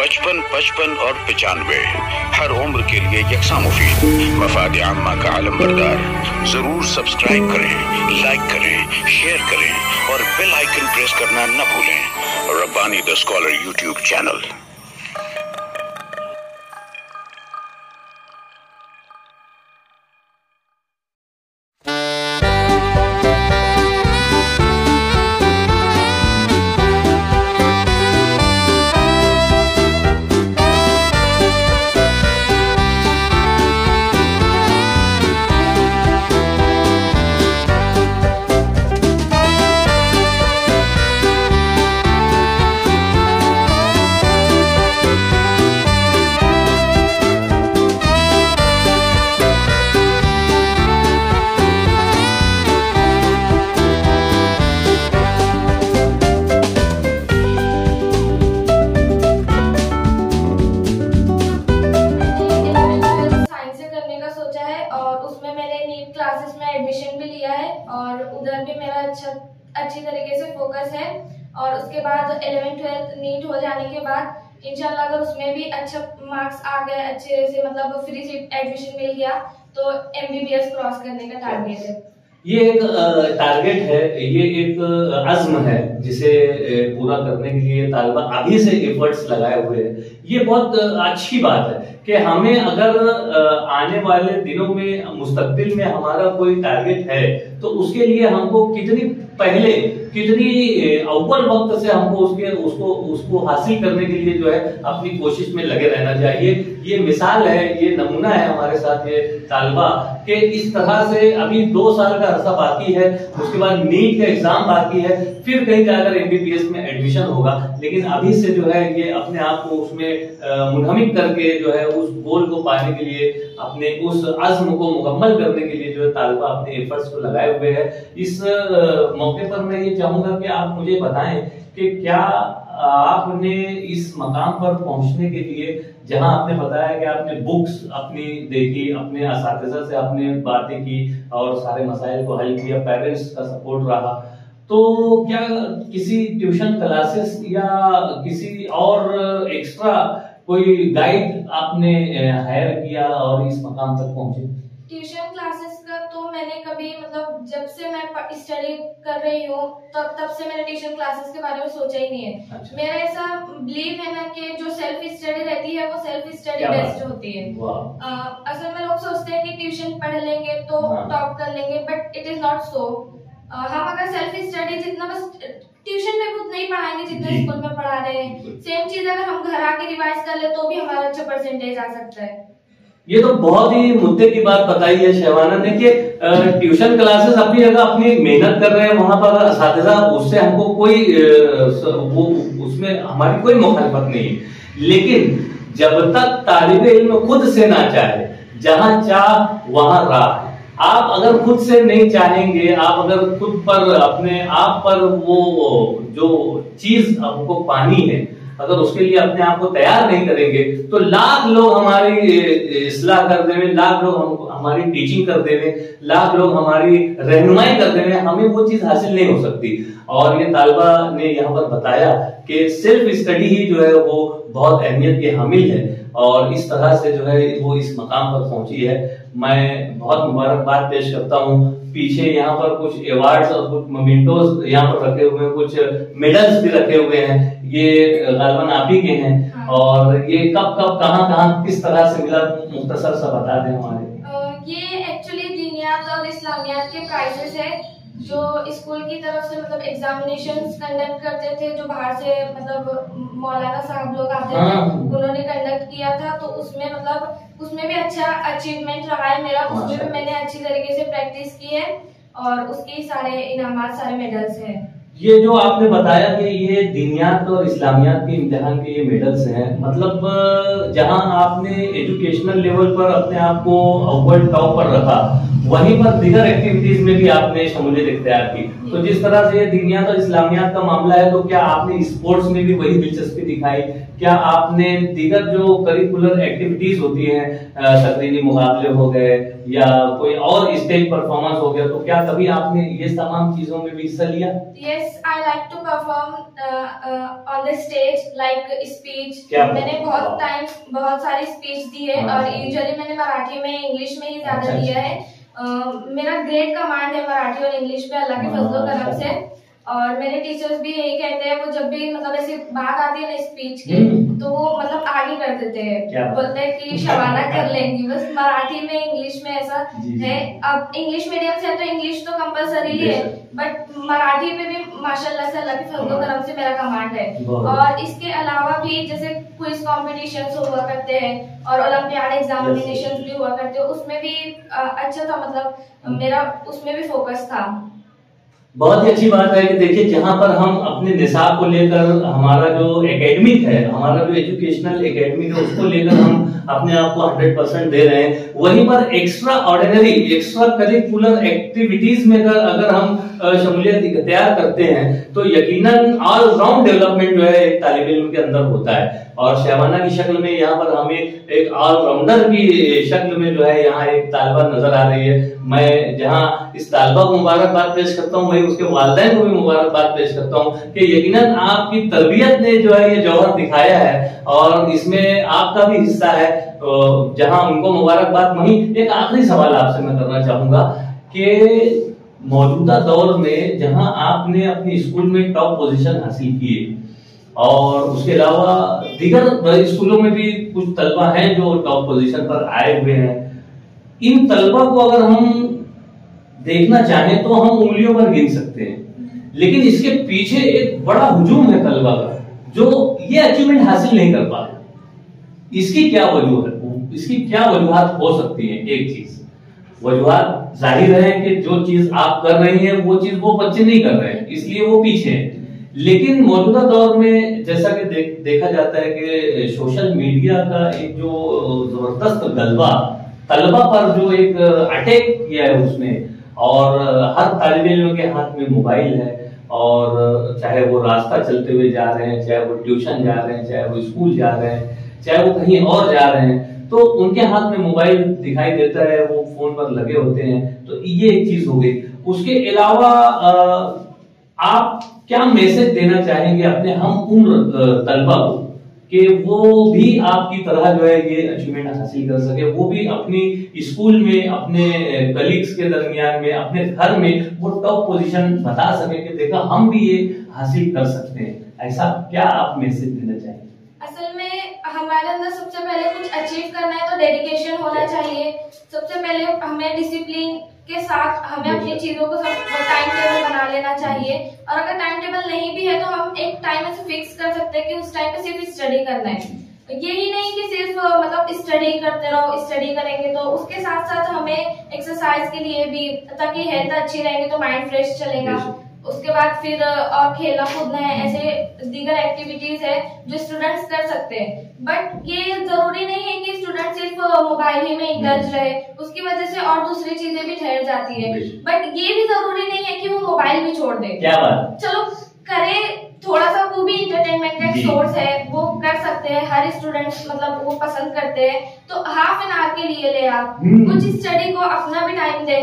55, 55 और 95 हर उम्र के लिए यकसा मुफीद। मफाद आम्मा का आलम बरदार। जरूर सब्सक्राइब करें, लाइक करें, शेयर करें और बेल आइकन प्रेस करना न भूलें। Rabbani the scholar YouTube channel. Classes में एडमिशन भी लिया है और उधर भी मेरा अच्छी तरीके से फोकस है। और उसके बाद 11th 12th नीट हो जाने के बाद इंशाल्लाह अगर उसमें भी अच्छा मार्क्स आ गए, अच्छे से मतलब फ्री सीट एडमिशन मिल गया तो MBBS क्रॉस करने का टारगेट है। ये एक टारगेट है, ये एक अज़्म है जिसे पूरा करने के लिए तालिबा अभी से एफर्ट्स लगाए हुए हैं। ये बहुत अच्छी बात है कि हमें अगर आने वाले दिनों में मुस्तकबिल में हमारा कोई टारगेट है तो उसके लिए हमको कितनी पहले कितनी अव्वल वक्त से हमको उसको हासिल करने के लिए जो है अपनी कोशिश में लगे रहना चाहिए। ये मिसाल है, ये नमूना है हमारे साथ ये तालिबा कि इस तरह से अभी 2 साल का अरसा बाकी है, उसके बाद नीट का एग्जाम बाकी है, फिर कहीं जाकर MBBS में एडमिशन होगा। लेकिन अभी से जो है ये अपने आप को उसमें मुनहमिक करके जो है उस गोल को पाने के लिए, अपने उस अज़्म को मुकम्मल करने के लिए जो है तालिबा अपने एफर्ट्स को लगाए हुए है। इस मौके पर मैं ये चाहूंगा कि आप मुझे बताएं कि क्या आपने इस मकाम पर पहुंचने के लिए, जहां आपने बताया कि आपने बुक्स अपनी देखी, अपने असातिज़ा से आपने बातें की और सारे मसाइल को हल किया, पेरेंट्स का सपोर्ट रहा, तो क्या किसी ट्यूशन क्लासेस या किसी और एक्स्ट्रा कोई गाइड आपने हायर किया और इस मकाम तक पहुंचे? ट्यूशन क्लासेस का तो मैंने कभी मतलब जब से मैं स्टडी कर रही हूँ तब से मैंने ट्यूशन क्लासेस के बारे में सोचा ही नहीं है। अच्छा। मेरा ऐसा बिलीव है ना कि जो सेल्फ स्टडी रहती है वो सेल्फ स्टडी बेस्ट होती है। असल में लोग सोचते हैं कि ट्यूशन पढ़ लेंगे तो टॉप कर लेंगे, but it is not so. हम अगर सेल्फ स्टडी जितना बस ट्यूशन में खुद नहीं पढ़ाएंगे जितना स्कूल में पढ़ा रहे हैं, सेम चीज अगर हम घर आके रिवाइज कर ले तो भी हमारा अच्छा परसेंटेज आ सकता है। ये तो बहुत ही मुद्दे की बात बताई है शहवाना ने कि ट्यूशन क्लासेस अभी अगर अपनी मेहनत कर रहे हैं वहां पर असातिज़ा, उससे हमको कोई उसमें हमारी कोई मुखालिफत नहीं है। लेकिन जब तक तालिब इल्म खुद से ना चाहे, जहां चाह वहां राह। आप अगर खुद से नहीं चाहेंगे, आप अगर खुद पर अपने आप पर वो जो चीज हमको पानी है, अगर उसके लिए अपने आप को तैयार नहीं करेंगे तो लाख लोग हमारी इस्लाह कर देंगे, लाख लोग हमारी टीचिंग कर देंगे, लाख लोग हमारी रहनुमाई कर देंगे, हमें वो चीज हासिल नहीं हो सकती। और ये तालिबा ने यहाँ पर बताया कि सेल्फ स्टडी ही जो है वो बहुत अहमियत के हामिल है और इस तरह से जो है वो इस मकाम पर पहुंची है। मैं बहुत मुबारकबाद पेश करता हूँ। पीछे यहाँ पर कुछ अवार्ड्स और कुछ मोमेंटोस यहाँ पर रखे हुए हैं, कुछ मेडल्स भी रखे हुए हैं, ये गालिबन आप ही के हैं। और ये कब कब कहाँ किस तरह से मिला, मुख्तसर सा बता दें हमारे। ये एक्चुअली दीनियात और इस्लामियात के प्राइजेस है जो स्कूल की तरफ से मतलब एग्जामिनेशंस कंडक्ट करते थे, जो बाहर से मतलब मौलाना साहब लोग आते थे, उन्होंने कंडक्ट किया था। तो उसमें मतलब उसमें भी अच्छा अचीवमेंट रहा है मेरा, उसमें भी मैंने अच्छी तरीके से प्रैक्टिस की है और उसके सारे इनामात, सारे मेडल्स हैं। ये जो आपने बताया कि ये दीनियात और इस्लामियात के इम्तिहान के ये मेडल्स हैं, मतलब जहां आपने एजुकेशनल लेवल पर अपने आप को अव्वल टॉप पर रखा, वहीं पर दीगर एक्टिविटीज में भी आपने शमूलियत इख्तियार की। तो जिस तरह से ये दीनियात और इस्लामियात का मामला है, तो क्या आपने स्पोर्ट्स में भी वही दिलचस्पी दिखाई? क्या आपने दीगर जो करिकुलर एक्टिविटीज होती हैं, तकरीरी मुकाबले हो गए, या कोई और स्टेज परफॉर्मेंस हो गया, तो क्या कभी आपने ये तमाम चीजों में भी हिस्सा लिया? Yes, I like to perform on the stage like speech. मैंने बहुत सारी स्पीच दी है और यूजुअली मैंने मराठी में, इंग्लिश में ही ज्यादा दिया है। मेरा ग्रेट कमांड है मराठी और इंग्लिश में, अल्लाह के फजल करम से। और मेरे टीचर्स भी यही कहते हैं, वो जब भी मतलब ऐसी बात आती है ना स्पीच की, तो वो मतलब आगे कर देते हैं, बोलते हैं कि शबाना कर लेंगी। बस मराठी में, इंग्लिश में ऐसा है। अब इंग्लिश मीडियम से है तो इंग्लिश तो कंपलसरी है, बट मराठी पे भी माशाल्लाह से अल्लाह के फजल करम से मेरा कमांड है। और इसके अलावा भी जैसे क्विज कॉम्पिटिशन हुआ करते हैं और ओलंपियाड एग्जामिनेशन भी हुआ करते हैं, उसमें भी अच्छा था, मतलब मेरा उसमें भी फोकस था। बहुत ही अच्छी बात है कि देखिए, जहां पर हम अपने निसाब को लेकर, हमारा जो एकेडमिक है, हमारा जो एजुकेशनल एकेडमिक है, उसको लेकर हम अपने आप को 100% दे रहे हैं, वहीं पर extra ordinary, extra curricular activities में अगर हम शमूलियत इख्तियार करते हैं तो यकीनन ऑल राउंड डेवलपमेंट जो है एक तालिब इल्म के अंदर होता है। और शहवाना की शक्ल में यहाँ पर हमें एक ऑलराउंडर की शक्ल में जो है यहाँ एक तालिबा नजर आ रही है। मैं जहाँ इस तालिबा को मुबारकबाद पेश करता हूँ, वही उसके वालिदैन को भी मुबारकबाद पेश करता हूँ कि यकीनन आपकी तरबियत ने जो है ये जौहर दिखाया है और इसमें आपका भी हिस्सा है, जहाँ उनको मुबारकबाद। वहीं एक आखिरी सवाल आपसे मैं करना चाहूंगा कि मौजूदा दौर में जहां आपने अपने स्कूल में टॉप पोजीशन हासिल की और उसके अलावा दीगर स्कूलों में भी कुछ तलबा हैं जो टॉप पोजीशन पर आए हुए हैं, इन तलबा को अगर हम देखना चाहें तो हम उंगलियों पर गिन सकते हैं, लेकिन इसके पीछे एक बड़ा हुजूम है तलबा का जो ये अचीवमेंट हासिल नहीं कर पा रहे। इसकी क्या वजह है, इसकी क्या वजूहात हो सकती है? एक चीज वजूहात जाहिर है कि जो चीज आप कर रही हैं वो चीज वो बच्चे नहीं कर रहे हैं, इसलिए वो पीछे हैं। लेकिन मौजूदा दौर में जैसा कि देखा जाता है कि सोशल मीडिया का एक जो जबरदस्त गलबा तलबा पर जो एक अटैक किया है उसमें, और हर तालिब इल्म के हाथ में मोबाइल है, और चाहे वो रास्ता चलते हुए जा रहे हैं, चाहे वो ट्यूशन जा रहे हैं, चाहे वो स्कूल जा रहे हैं, चाहे वो कहीं और जा रहे हैं, तो उनके हाथ में मोबाइल दिखाई देता है, वो फोन पर लगे होते हैं। तो ये एक चीज हो गई। उसके अलावा आप क्या मैसेज देना चाहेंगे अपने हम उम्र तलबा को कि वो भी आपकी तरह जो है ये अचीवमेंट हासिल कर सके, वो भी अपनी स्कूल में, अपने कलीग्स के दरमियान में, अपने घर में वो टॉप पोजीशन बता सके कि देखा हम भी ये हासिल कर सकते हैं? ऐसा क्या आप मैसेज देना चाहेंगे? असल में हमारे अंदर सबसे पहले कुछ अचीव करना है तो डेडिकेशन होना चाहिए। सबसे पहले हमें डिसिप्लिन के साथ हमें अपनी चीजों को सब टाइम टेबल बना लेना चाहिए, और अगर टाइम टेबल नहीं भी है तो हम एक टाइम ऐसे फिक्स कर सकते हैं कि उस टाइम पे सिर्फ स्टडी करना है। यही नहीं कि सिर्फ मतलब स्टडी करते रहो, स्टडी करेंगे तो उसके साथ साथ हमें एक्सरसाइज के लिए भी, ताकि हेल्थ अच्छी रहेगी तो माइंड फ्रेश चलेगा। उसके बाद फिर और खेलना कूदना है, ऐसे दीगर एक्टिविटीज है जो स्टूडेंट्स कर सकते हैं। बट ये जरूरी नहीं है कि स्टूडेंट सिर्फ मोबाइल ही में इंडल्ज रहे, उसकी वजह से और दूसरी चीजें भी ठहर जाती है। बट ये भी जरूरी नहीं है कि वो मोबाइल भी छोड़ दे। क्या बात? चलो करे, थोड़ा सा वो भी इंटरटेनमेंट का एक सोर्स है, वो कर सकते हैं। हर स्टूडेंट्स मतलब वो पसंद करते हैं, तो हाफ एन आवर के लिए ले आप, कुछ स्टडी को अपना भी टाइम दे,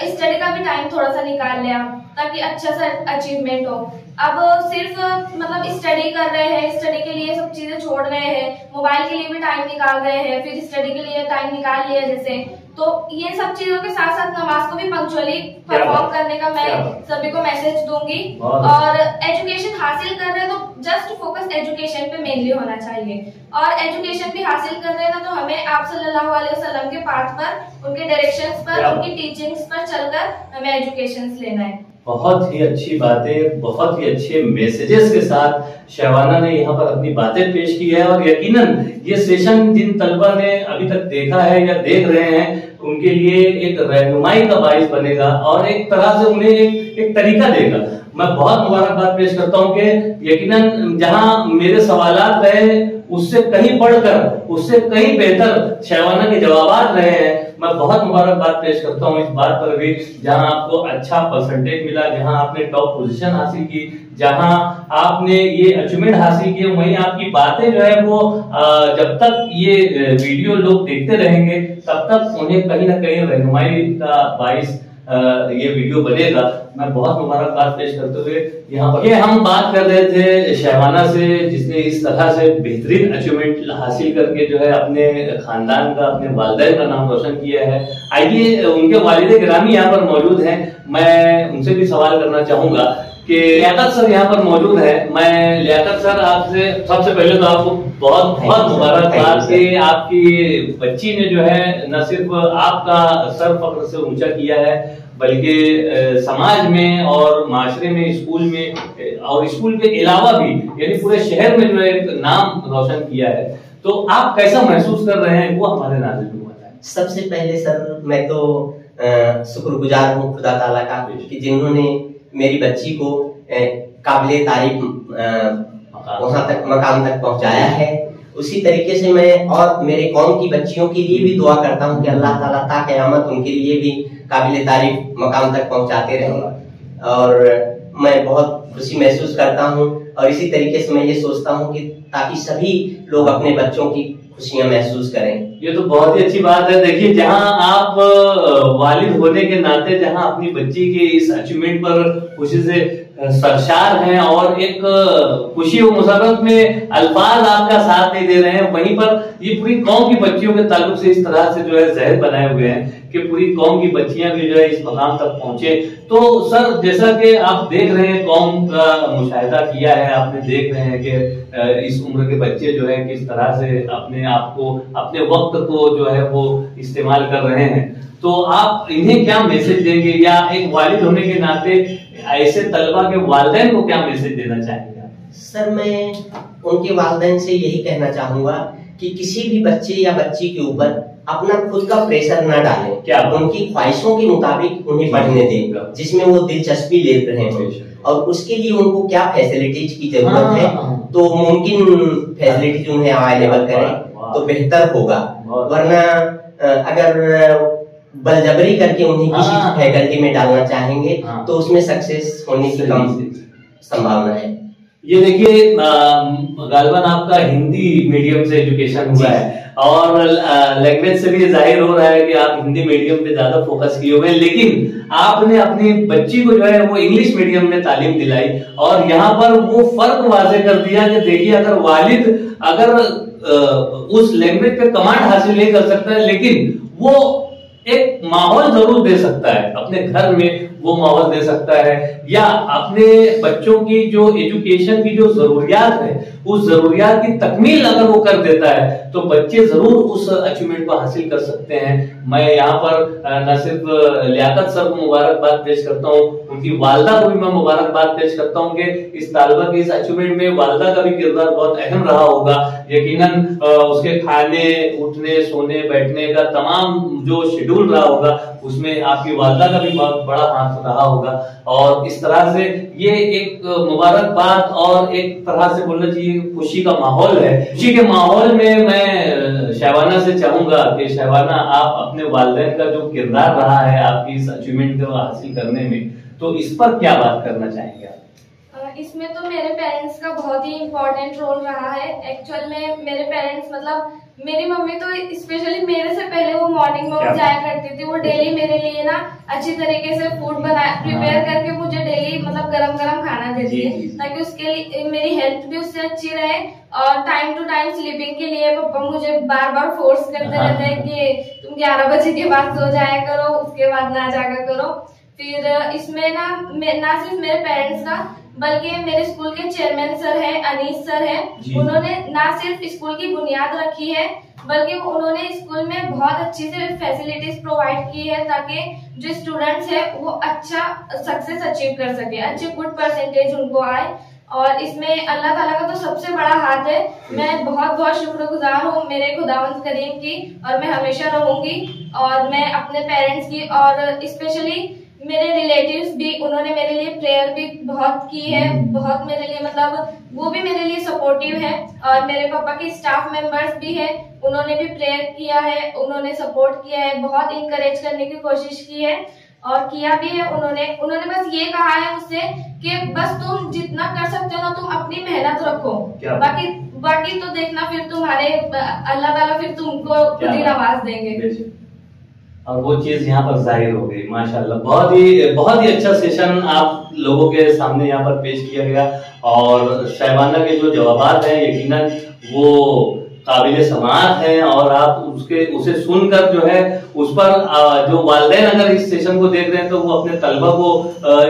स्टडी का भी टाइम थोड़ा सा निकाल ले आप, ताकि अच्छा सा अचीवमेंट हो। अब सिर्फ मतलब स्टडी कर रहे हैं, स्टडी के लिए सब चीजें छोड़ रहे हैं, मोबाइल के लिए भी टाइम निकाल रहे हैं, फिर स्टडी के लिए टाइम निकाल लिया जैसे, तो ये सब चीजों के साथ साथ नमाज को भी पंक्चुअली परफॉर्म करने का मैं सभी को मैसेज दूंगी। और एजुकेशन हासिल कर रहे हैं तो जस्ट फोकस एजुकेशन पे मेनली होना चाहिए, और एजुकेशन भी हासिल कर रहे हैं ना तो हमें आप सल्लल्लाहु अलैहि वसल्लम के पाथ पर, उनके डायरेक्शंस पर, उनकी टीचिंग्स पर चलकर हमें एजुकेशन लेना है। बहुत ही अच्छी बातें, बहुत ही अच्छे मैसेजेस के साथ शहवाना ने यहाँ पर अपनी बातें पेश की है, और यकीनन ये सेशन जिन तलबा ने अभी तक देखा है या देख रहे हैं उनके लिए एक रहनुमाई का बाइस बनेगा और एक तरह से उन्हें एक तरीका देगा। मैं बहुत मुबारकबाद पेश करता हूँ कि यकीनन जहाँ मेरे सवालात रहे उससे कहीं बढ़कर, उससे कहीं बेहतर शहवाना के जवाबात रहे हैं। मैं बहुत मुबारकबाद पेश करता हूँ इस बात पर भी, जहां आपको अच्छा परसेंटेज मिला, जहां आपने टॉप पोजीशन हासिल की, जहां आपने ये अचीवमेंट हासिल की। वहीं आपकी बातें जो है वो जब तक ये वीडियो लोग देखते रहेंगे तब तक उन्हें कहीं ना कहीं रहनुमाई का बाइस ये वीडियो बनेगा। मैं बहुत मुबारकबाद पेश करते हुए यहाँ पर ये हम बात कर रहे थे शहवाना से, जिसने इस तरह से बेहतरीन अचीवमेंट हासिल करके जो है अपने खानदान का, अपने वालिदैन का नाम रोशन किया है। आइए उनके वालिद गिरामी यहाँ पर मौजूद हैं, मैं उनसे भी सवाल करना चाहूंगा कि लियाकत सर यहाँ पर मौजूद है। मैं लियाकत सर आपसे सबसे पहले तो आपको बहुत बहुत मुबारकबाद कि आपकी बच्ची ने जो है न सिर्फ आपका सर फख्र से ऊंचा किया है, बल्कि समाज में और माशरे में, स्कूल में और स्कूल के अलावा भी यानी पूरे शहर में जो है एक नाम रोशन किया है। तो आप कैसा महसूस कर रहे हैं वो हमारे नाज़रीन को बताएं। सबसे पहले सर मैं तो शुक्रगुजार हूँ खुदा ताला का कि जिन्होंने मेरी बच्ची को काबिले तारीफ वहां तक, मकाम तक पहुंचाया है। उसी तरीके से मैं और मेरे कौम की बच्चियों के लिए भी दुआ करता हूं कि अल्लाह ताला ता क़यामत उनके लिए भी काबिले तारीफ मकाम तक पहुंचाते रहे। और मैं बहुत खुशी महसूस करता हूं और इसी तरीके से मैं ये सोचता हूं कि ताकि सभी लोग अपने बच्चों की खुशियां महसूस करें। ये तो बहुत ही अच्छी बात है। देखिए, जहां आप वालिद होने के नाते जहां अपनी बच्ची के इस अचीवमेंट पर खुशी से सरशार हैं और एक खुशी और मुसर्रत में अल्फाज आपका साथ नहीं दे रहे हैं, वहीं पर ये पूरी कौम की बच्चियों के ताल्लुक से इस तरह से जो है जहर बनाए हुए हैं कि पूरी कौम की बच्चियां भी जो है इस मकाम तक पहुंचे। तो सर, जैसा कि आप देख रहे हैं, कौम का मुशाहिदा किया है आपने, देख रहे हैं कि इस उम्र के बच्चे जो है किस तरह से अपने आप को, अपने वक्त को जो है वो इस्तेमाल कर रहे हैं। तो आप इन्हें क्या मैसेज देंगे, या एक वालिद होने के नाते ऐसे तलबा के वालिदैन को क्या मैसेज देना चाहेंगे? सर, मैं उनके वालिदैन से यही कहना चाहूंगा कि किसी भी बच्चे या बच्ची के ऊपर अपना खुद का प्रेशर न डालें, क्या उनकी ख्वाहिशों के मुताबिक उन्हें पढ़ने दें जिसमें वो दिलचस्पी ले रहे हैं, और उसके लिए उनको क्या फैसिलिटीज की जरूरत है तो मुमकिन फैसिलिटीज उन्हें अवेलेबल करें तो बेहतर होगा। वरना अगर बलजबरी करके उन्हें किसी फैकल्टी में डालना चाहेंगे तो उसमें सक्सेस होने की कम संभावना है। ये देखिए, गालिबन आपका हिंदी मीडियम से एजुकेशन हुआ है और लैंग्वेज से भी जाहिर हो रहा है कि आप हिंदी मीडियम पे ज्यादा फोकस किए हुए हैं, लेकिन आपने अपनी बच्ची को जो है वो इंग्लिश मीडियम में तालीम दिलाई और यहाँ पर वो फर्क वाज़े कर दिया कि देखिए, अगर वालिद अगर उस लैंग्वेज पे कमांड हासिल नहीं कर सकता है, लेकिन वो एक माहौल जरूर दे सकता है, अपने घर में वो माहौल दे सकता है, या अपने बच्चों की जो एजुकेशन की जो जरूरियात है उस जरूरियात की तकमील अगर वो कर देता है तो बच्चे जरूर उस अचीवमेंट को हासिल कर सकते हैं। मैं यहाँ पर न सिर्फ लियाकत सर को मुबारकबाद पेश करता हूँ, उनकी वालदा को भी मैं मुबारकबाद पेश करता हूँ कि इस तालिबा के इस अचीवमेंट में वालदा का भी किरदार बहुत अहम रहा होगा। यकीनन उसके खाने, उठने, सोने, बैठने का तमाम जो शेड्यूल रहा होगा उसमें आपकी वालदा का भी बहुत बड़ा हाथ रहा होगा। और इस तरह से ये एक मुबारकबाद और एक तरह से बोलना चाहिए खुशी का माहौल है। खुशी के माहौल में मैं शहवाना से चाहूंगा कि शहवाना, आप अपने वालिदैन का जो किरदार रहा है आपकी इस अचीवमेंट को हासिल करने में, तो इस पर क्या बात करना चाहेंगे आप? इसमें तो मेरे पेरेंट्स का बहुत ही इम्पोर्टेंट रोल रहा है। एक्चुअल में मेरे पेरेंट्स, मतलब मेरी मम्मी तो स्पेशली मेरे से पहले वो मॉर्निंग वॉक जाया करती थी। वो डेली मेरे लिए ना अच्छी तरीके से फूड प्रिपेयर करके मुझे डेली मतलब गरम गरम खाना देती है, ताकि उसके लिए मेरी हेल्थ भी उससे अच्छी रहे। और टाइम टू टाइम स्लीपिंग के लिए पापा मुझे बार बार फोर्स करते रहते हैं कि तुम 11 बजे के बाद सो जाया करो, उसके बाद ना जागा करो। फिर इसमें ना सिर्फ मेरे पेरेंट्स का बल्कि मेरे स्कूल के चेयरमैन सर हैं, अनीस सर हैं, उन्होंने ना सिर्फ स्कूल की बुनियाद रखी है बल्कि उन्होंने स्कूल में बहुत अच्छी से फैसिलिटीज प्रोवाइड की है ताकि जो स्टूडेंट्स हैं वो अच्छा सक्सेस अचीव कर सके, अच्छे गुड परसेंटेज उनको आए। और इसमें अल्लाह ताला का तो सबसे बड़ा हाथ है। मैं बहुत बहुत शुक्रगुजार हूँ मेरे खुदावंद करीम की, और मैं हमेशा रहूंगी। और मैं अपने पेरेंट्स की और स्पेशली मेरे रिलेटिव्स भी, उन्होंने मेरे लिए प्रेयर भी बहुत की है, बहुत मेरे लिए मतलब वो भी मेरे लिए सपोर्टिव है। और मेरे पापा के स्टाफ मेंबर्स भी है, उन्होंने भी प्रेयर किया है, उन्होंने सपोर्ट किया है, बहुत इंकरेज करने की कोशिश की है और किया भी है। उन्होंने बस ये कहा है मुझसे कि बस तुम जितना कर सकते हो ना, तुम अपनी मेहनत रखो, बाकी तो देखना फिर तुम्हारे अल्लाह ताला फिर तुमको खुद ही नवाज देंगे। और वो चीज यहाँ पर जाहिर हो गई माशाल्लाह। बहुत ही अच्छा सेशन आप लोगों के सामने यहाँ पर पेश किया गया और साहिबाना के जो जवाबात हैं यकीनन वो काबिल समाअत हैं और आप उसे सुनकर जो है उस पर जो वालिदैन अगर इस सेशन को देख रहे हैं तो वो अपने तलबा को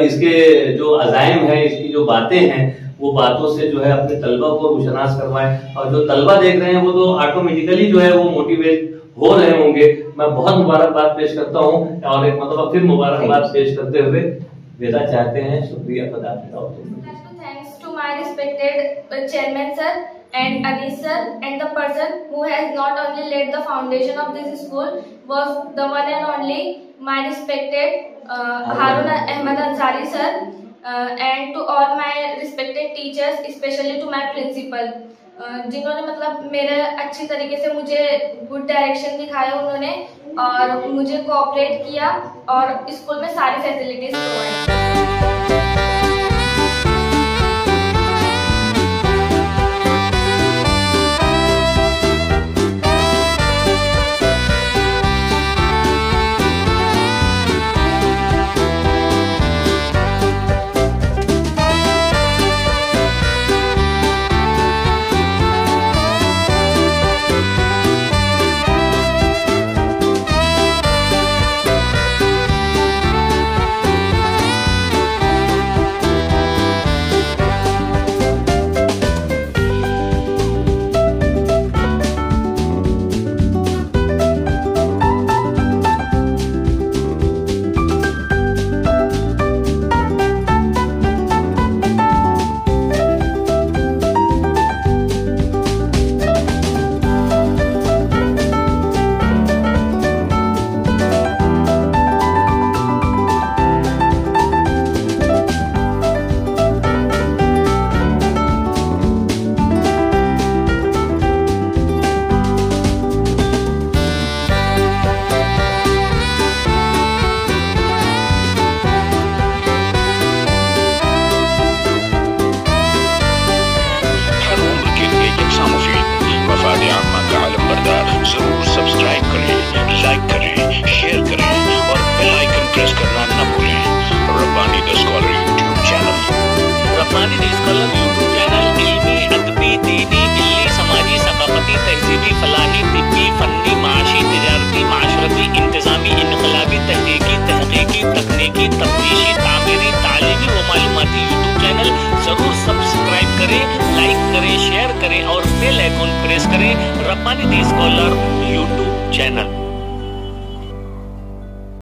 इसके जो अज़ाइम है, इसकी जो बातें हैं वो बातों से जो है अपने तलबा को रोशनास करवाएं और जो तलबा देख रहे हैं वो तो ऑटोमेटिकली जो है वो मोटिवेट हो रहे होंगे। मैं बहुत मुबारकबाद पेश करता हूँ और एक मतलब फिर मुबारकबाद पेश करते हुए विदा चाहते हैं। शुक्रिया, खुदा हाफिज़। Thanks to my respected chairman sir and Anis sir, and the person who has not only laid the foundation of this school was the one and only my respected Harun Ahmed Ansari sir, and to all my respected teachers, especially to my principal, जिन्होंने मतलब मेरे अच्छी तरीके से मुझे good direction दिखाया उन्होंने और मुझे कोऑपरेट किया और स्कूल में सारी फैसिलिटीज प्रोवाइड की। जरूर सब्सक्राइब करें, लाइक करें, शेयर करें और बेल आइकन प्रेस करना न भूलें। Rabbani the scholar YouTube channel. Rabbani the scholar YouTube channel इल्मी, अदबी, दीनी, मिल्ली, समाजी, सकाफती, तहजीबी, फलाही, तिब्बी, फन्नी, माशी, तिजारती, माशरती, इंतजामी, इनकलाबी, तहकीकी, तहकीकी, तकनीकी, तफ्तीशी, तामीरी, तालीमी व मालूमाती यूट्यूब चैनल जरूर सब्सक्राइब करें, लाइक करें, शेयर करें और बेल आइकन प्रेस करें। Rabbani the scholar YouTube channel.